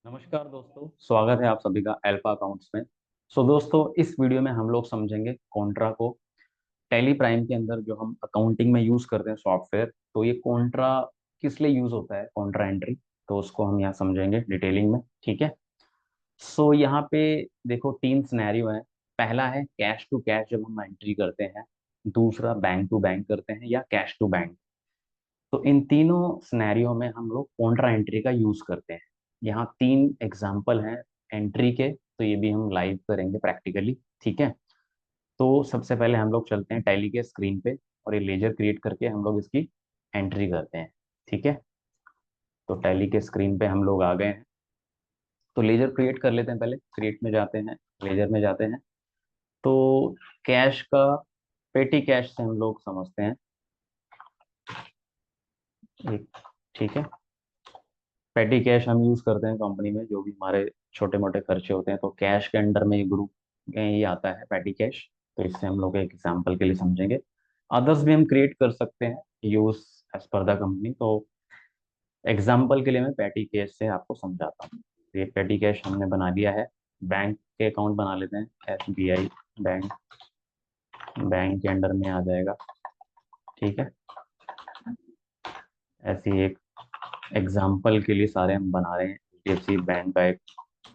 नमस्कार दोस्तों, स्वागत है आप सभी का अल्फा अकाउंट्स में। दोस्तों, इस वीडियो में हम लोग समझेंगे कॉन्ट्रा को। टैली प्राइम के अंदर जो हम अकाउंटिंग में यूज करते हैं सॉफ्टवेयर, तो ये कॉन्ट्रा किस लिए यूज होता है, कॉन्ट्रा एंट्री। तो उसको हम यहाँ समझेंगे डिटेलिंग में, ठीक है। यहाँ पे देखो, तीन सिनेरियो है। पहला है कैश टू कैश, जब हम एंट्री करते हैं। दूसरा बैंक टू बैंक करते हैं, या कैश टू बैंक। तो इन तीनों सिनेरियो में हम लोग कॉन्ट्रा एंट्री का यूज करते हैं। यहाँ तीन एग्जाम्पल हैं एंट्री के, तो ये भी हम लाइव करेंगे प्रैक्टिकली, ठीक है। तो सबसे पहले हम लोग चलते हैं टैली के स्क्रीन पे, और ये लेजर क्रिएट करके हम लोग इसकी एंट्री करते हैं, ठीक है। तो टैली के स्क्रीन पे हम लोग आ गए हैं। तो लेजर क्रिएट कर लेते हैं, पहले क्रिएट में जाते हैं, लेजर में जाते हैं। तो कैश का, पेटी कैश से हम लोग समझते हैं एक, ठीक है। पेटी कैश हम यूज करते हैं कंपनी में, जो भी हमारे छोटे मोटे खर्चे होते हैं, तो कैश के अंडर में ये ग्रुप में ही आता है पेटी कैश। तो इससे हम लोग एक एग्जांपल के लिए समझेंगे। अदर्स भी हम क्रिएट कर सकते हैं, use as per the company. तो एग्जांपल के लिए मैं पेटी कैश से आपको समझाता हूँ। तो ये पेटी कैश हमने बना लिया है। बैंक के अकाउंट बना लेते हैं, SBI बैंक। बैंक के अंडर में आ जाएगा, ठीक है। ऐसी एक एग्जाम्पल के लिए सारे हम बना रहे हैं। HDFC बैंक का एक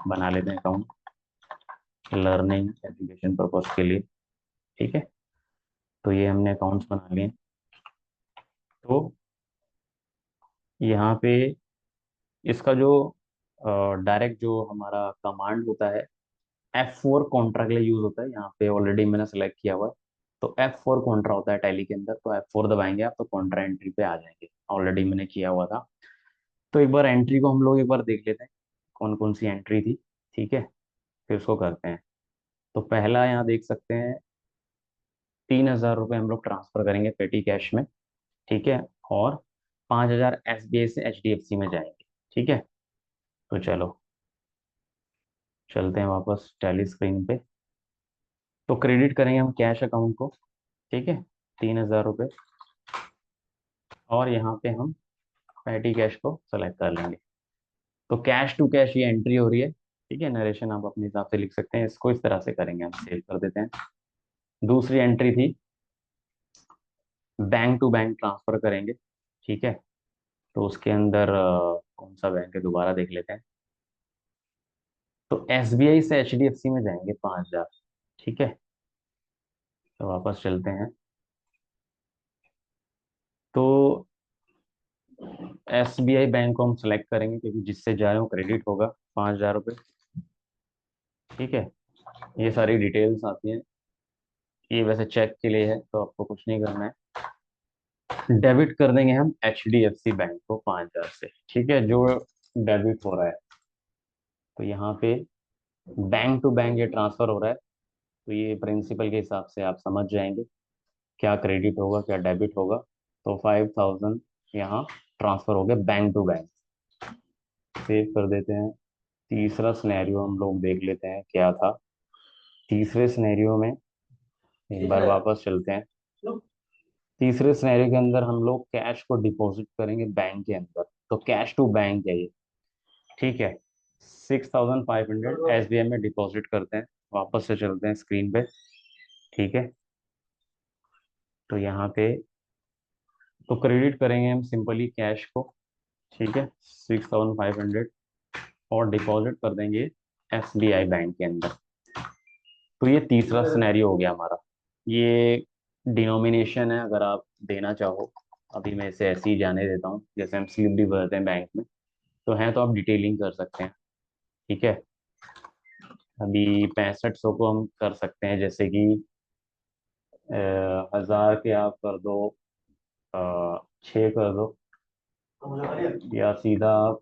बना लेते हैं अकाउंट, लर्निंग एजुकेशन पर्पज के लिए, ठीक है। तो ये हमने अकाउंट्स बना लिए। तो यहाँ पे इसका जो डायरेक्ट जो हमारा कमांड होता है, F4 कॉन्ट्रा के लिए यूज होता है। यहाँ पे ऑलरेडी मैंने सेलेक्ट किया हुआ है। तो F4 कॉन्ट्रा होता है टैली के अंदर। तो F4 दबाएंगे आप, तो कॉन्ट्रा एंट्री पे आ जाएंगे। ऑलरेडी मैंने किया हुआ था। तो एक बार एंट्री को हम लोग एक बार देख लेते हैं, कौन कौन सी एंट्री थी, ठीक है। फिर उसको करते हैं। तो पहला यहाँ देख सकते हैं, 3,000 रुपये हम लोग ट्रांसफर करेंगे पेटी कैश में, ठीक है। और 5,000 SBI से HDFC में जाएंगे, ठीक है। तो चलो चलते हैं वापस टैली स्क्रीन पे। तो क्रेडिट करेंगे हम कैश अकाउंट को, ठीक है, 3,000 रुपये। और यहाँ पे हम पेटी कैश को सेलेक्ट कर लेंगे। तो कैश टू कैश ये एंट्री हो रही है, ठीक है। नरेशन आप अपने हिसाब से लिख सकते हैं, इसको इस तरह से करेंगे, हम सेव कर देते हैं। दूसरी एंट्री थी बैंक टू बैंक ट्रांसफर करेंगे, ठीक है। तो उसके अंदर कौन सा बैंक है दोबारा देख लेते हैं। तो SBI से HDFC में जाएंगे 5,000, ठीक है। तो वापस चलते हैं। तो SBI बैंक को हम सेलेक्ट करेंगे, क्योंकि जिससे जा रहे हो क्रेडिट होगा 5,000 रुपये, ठीक है। ये सारी डिटेल्स आती हैं। ये वैसे चेक के लिए है, तो आपको कुछ नहीं करना है। डेबिट कर देंगे हम HDFC बैंक को 5,000 से, ठीक है, जो डेबिट हो रहा है। तो यहाँ पे बैंक टू बैंक ये ट्रांसफर हो रहा है। तो ये प्रिंसिपल के हिसाब से आप समझ जाएंगे क्या क्रेडिट होगा क्या डेबिट होगा। तो 5,000 यहाँ ट्रांसफर हो गया बैंक टू बैंक। सेव कर देते हैं। तीसरा सिनेरियो हम लोग देख लेते हैं क्या था। तीसरे सिनेरियो में एक बार वापस चलते हैं। तीसरे सिनेरियो के अंदर हम लोग कैश को डिपॉजिट करेंगे बैंक के अंदर। तो कैश टू बैंक है ये, ठीक है। 6,500 SBI में डिपॉजिट करते हैं। वापस से चलते हैं स्क्रीन पे, ठीक है। तो यहाँ पे तो क्रेडिट करेंगे हम सिंपली कैश को, ठीक है, 6,500। और डिपॉजिट कर देंगे SBI बैंक के अंदर। तो ये तीसरा सिनेरियो हो गया हमारा। ये डिनोमिनेशन है, अगर आप देना चाहो। अभी मैं इसे ऐसे ही जाने देता हूँ, जैसे हम स्लिप भी भरते हैं बैंक में। तो है, तो आप डिटेलिंग कर सकते हैं, ठीक है। अभी 6500 को हम कर सकते हैं, जैसे कि 1,000 के आप कर दो, 6 कर दो। या सीधा आप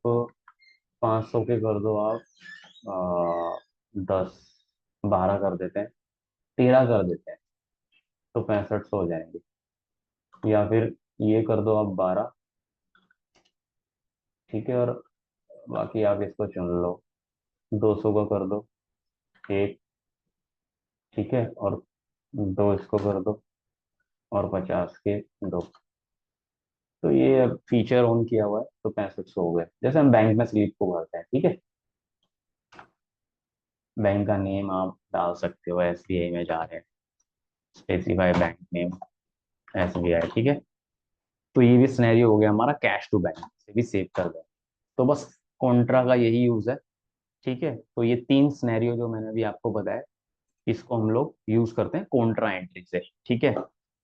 500 के कर दो आप, 10, 12 कर देते हैं, 13 कर देते हैं। तो 6500 हो जाएंगे। या फिर ये कर दो आप 12, ठीक है। और बाकी आप इसको चुन लो, 200 का कर दो एक, ठीक है। और दो इसको कर दो, और 50 के दो। तो ये अब फीचर ऑन किया हुआ है, तो 6500 हो गए, जैसे हम बैंक में स्लिप को भरते हैं, ठीक है। बैंक का नेम आप डाल सकते हो, SBI में जा रहे हैं, स्पेसिफाई बैंक नेम SBI, ठीक है। तो ये भी सिनेरियो हो गया हमारा कैश टू बैंक, से भी सेव कर दे। तो बस कॉन्ट्रा का यही यूज है, ठीक है। तो ये तीन सिनेरियो जो मैंने अभी आपको बताया, इसको हम लोग यूज करते हैं कॉन्ट्रा एंट्री से, ठीक है।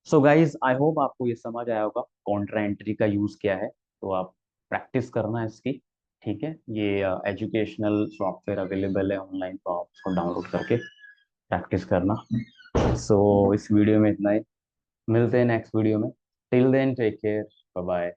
सो गाइज आई होप आपको ये समझ आया होगा कॉन्ट्रा एंट्री का यूज क्या है। तो आप प्रैक्टिस करना इसकी, ठीक है। ये एजुकेशनल सॉफ्टवेयर अवेलेबल है ऑनलाइन, तो आप उसको डाउनलोड करके प्रैक्टिस करना। सो इस वीडियो में इतना ही, मिलते हैं नेक्स्ट वीडियो में। Till then take care, bye bye.